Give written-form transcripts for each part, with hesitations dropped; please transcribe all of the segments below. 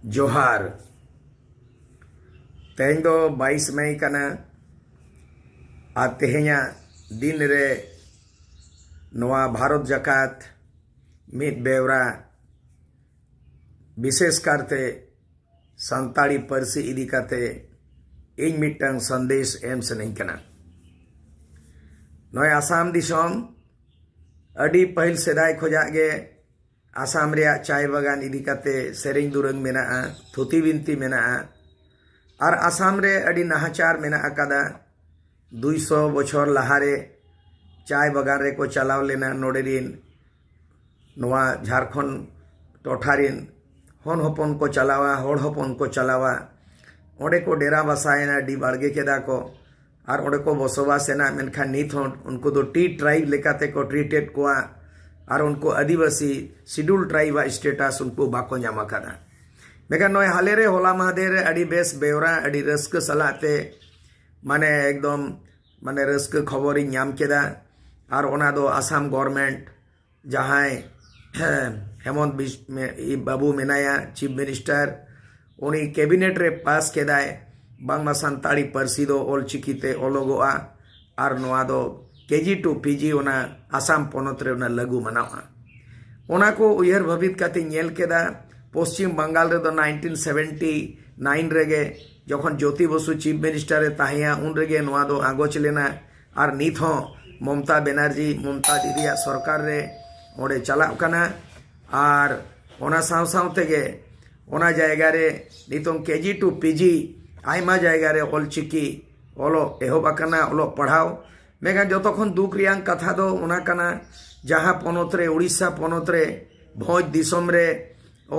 जोहार तेहन दो 22 मई कना आ तेहना दिन रे नवा भारत जकात मिद बेवरा विशेष करते संताड़ी पारसी इदी काते इन मिटंग संदेश एम सनई कना नय आसाम दिसोम अडी पहल सेदाय खोजागे आसाम रे चाय बागान इदी काते सेरेंग दुरंग मेना थुती बिनती मेना और आसाम रे अडी नाहाचार मेना अकादा 200 बछर लहारे चाय बागान रे को चलाव लेना नोडेरिन नवा झारखंड टोठारिन हन हपन को चलावा होड़ हपन को चलावा ओडे को डेरा बसायना डी बाड़गे केदा को और ओडे को बसोबासेना मेनखान नित उनको दो टी ट्राइब लेकाते को ट्रीटेड कोआ और उनको आदिवासी शिड्यूल ट्राइब स्टेटस उनको बाको नाम अकादा मेका नय हाले रे होला महादेर अडी बेस बेवरा अडी रस्क सलाते माने एकदम माने रस्क खबर नाम केदा और ओना दो आसाम गवर्नमेंट जहां हेमंत बाबू मेनाया चीफ मिनिस्टर उनी कैबिनेट रे पास केदाय बांगमा संताड़ी पारसी दो ऑलचिकीते ओलोगोआ और नोआ दो केजी टू पीजी ओना आसाम पोनत रे ओना लागू मनावा ओना को उयहर भवित काते नेल केदा पश्चिम बंगाल रे दो 1979 रेगे जखन ज्योति बसु चीफ मिनिस्टर रे ताहिया उन रेगे नोआ दो आगोच लेना और नित हो ममता बनर्जी ममता दीदिया सरकार रे ओडे चलाव कना और ओना साव साव तेगे ओना जायगा रे नितों केजी टू पीजी आयमा जायगा रे ऑलचिकी ओलो एहोबाकना ओलो पढ़ाओ मेगा जतखन दुख रियां कथा दो ओना कना जहां पोनत रे उड़ीसा पोनत रे भोज दिसम रे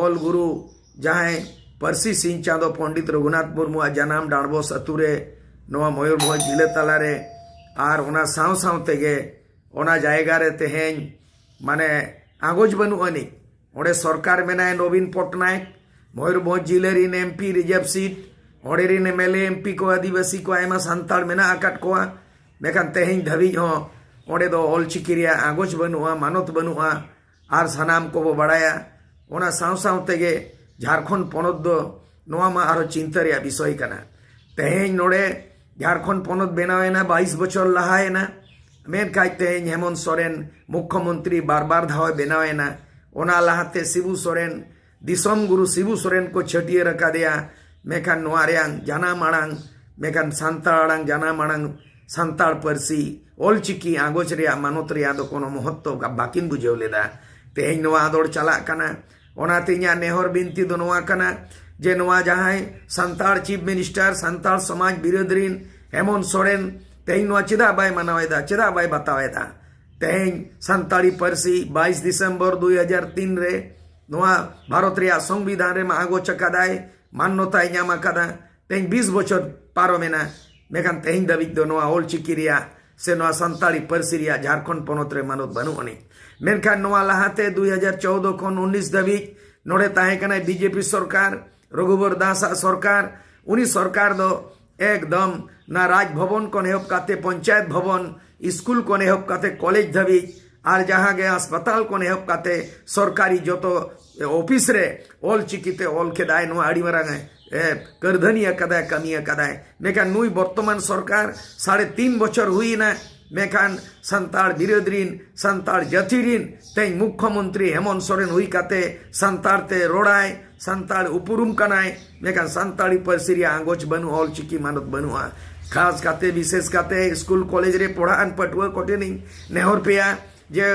ओल गुरु जहां परसी सिंह चांदो पंडित रघुनाथ मुर्मू जनाम डाणबोस अतुरे नवा मयूरभंज जिले तला रे और ओना साव साव तेगे ओना जायगा रे तेहेन माने आगोज बनु अनि ओडे सरकार मेनाय नवीन पटनायक मयूरभंज जिले रिन एमपी रिजर्व सीट ओडे रिन एमएलए एमपी को आदिवासी को आयमा सांताड़ मेना आकाट कोआ मेखान तेहेन धाबी हो ओडे दो ऑलचिकी रिया आगोज बनुआ मानत बनुआ और सानाम को बो बड़ाया ओना साव साव तेगे झारखंड पोनत दो नोआ मा आरो चिंता रिया विषय कना तेहेन नोडे झारखंड पोनत बेनावेना 22 बछर लहायना मेन काय तेहेन हेमंत सोरेन मुख्यमंत्री बार बार धावे बेनावेना ओना लहाते शिबू सोरेन दिसम गुरु शिबू सोरेन को छटिए रखा दिया मेखान नोआ रेयां जानाम आड़ांग मेखान सांताड़ आड़ांग जानाम आड़ांग सांताड़ पारसी ऑलचिकी आगोज रिया मानत रिया दो कोनो महत्व बाकिन बुझेव लेदा तेहेन नोआ आदोड़ चला कना ओनाते इᱧᱟᱜ नेहर बिनती दो नोआ कना जे नोआ जहां सांताड़ चीफ मिनिस्टर सांताड़ समाज बिरोधरीन हेमंत सोरेन तेहेन नोआ चेदा बाय मनावेदा चेदा बाय बतावेदा तेहेन सांताड़ी पारसी 22 दिसंबर 2003 रे नोआ भारत रिया संविधान रे आगो चकादाय मान्यताय नाम अकादा तेहेन 20 बछर पारोमेना मेखान तेहेन दाबिक दो नोआ ऑलचिकी रिया से नोआ सांताड़ी पारसी रिया झारखंड पोनत रे मानत बानुअनी मेनखान नोआ लहाते 2014 खन 19 धाबिक नोडे ताहे कना बीजेपी सरकार रघुवर दास सरकार उनी सरकार दो एकदम ना राजभवन को नेहब काते पंचायत भवन स्कूल को नेहब काते कॉलेज धाबिक और जहाँ गे अस्पताल को नेहब काते सरकारी जो तो ऑफिस रे ऑलचिकीते ऑल केदाय नोआ आड़ी मारांग करधनी अकादाय कमी अकादाय मेखान नुई वर्तमान सरकार 3.5 बछर हुई ना मेखान सांताड़ बिरोधरीन सांताड़ जातिरीन तेज मुख्यमंत्री हेमंत सोरेन हुई काते सांताड़ ते रोड़ाय सांताड़ उपरुम कनाय मेखान सांताड़ी पारसी रिया आगोज बनु ऑलचिकी मानत बनुआ खास काते विशेष काते स्कूल कॉलेज रे पढ़ान पटुआ कोटेनी नेहर पेया जे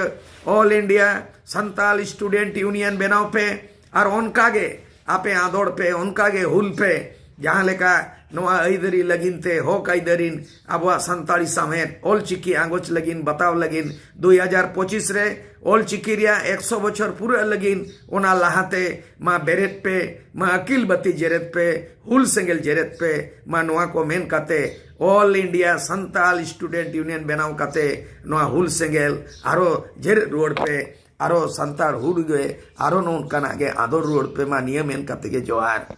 all India Santal student union बनाव पे और उनकागे आपे आदोड़ पे उनकागे हुल पे जहाँ लेका नोआ ऐदरी लगिन ते होक ऐदरीन आबुआ संताड़ी समेत ऑलचिकी आगोच लगिन बताव लगिन 2025 रे ऑलचिकी रिया 100 बछर पूरा लगिन ओना लहाते मा बेरेट पे मा अकिल बत्ती जेरेत पे हुल सेंगेल जेरेत पे मा नोआ को मेन काते all India Santal student union बनाव काते नोआ हुल सेंगेल आरो जेरेत रोड पे आरो संताड़ हुल गे आरो नोन कना गे आदर रोड पे मा नियम मेन काते गे जोहार।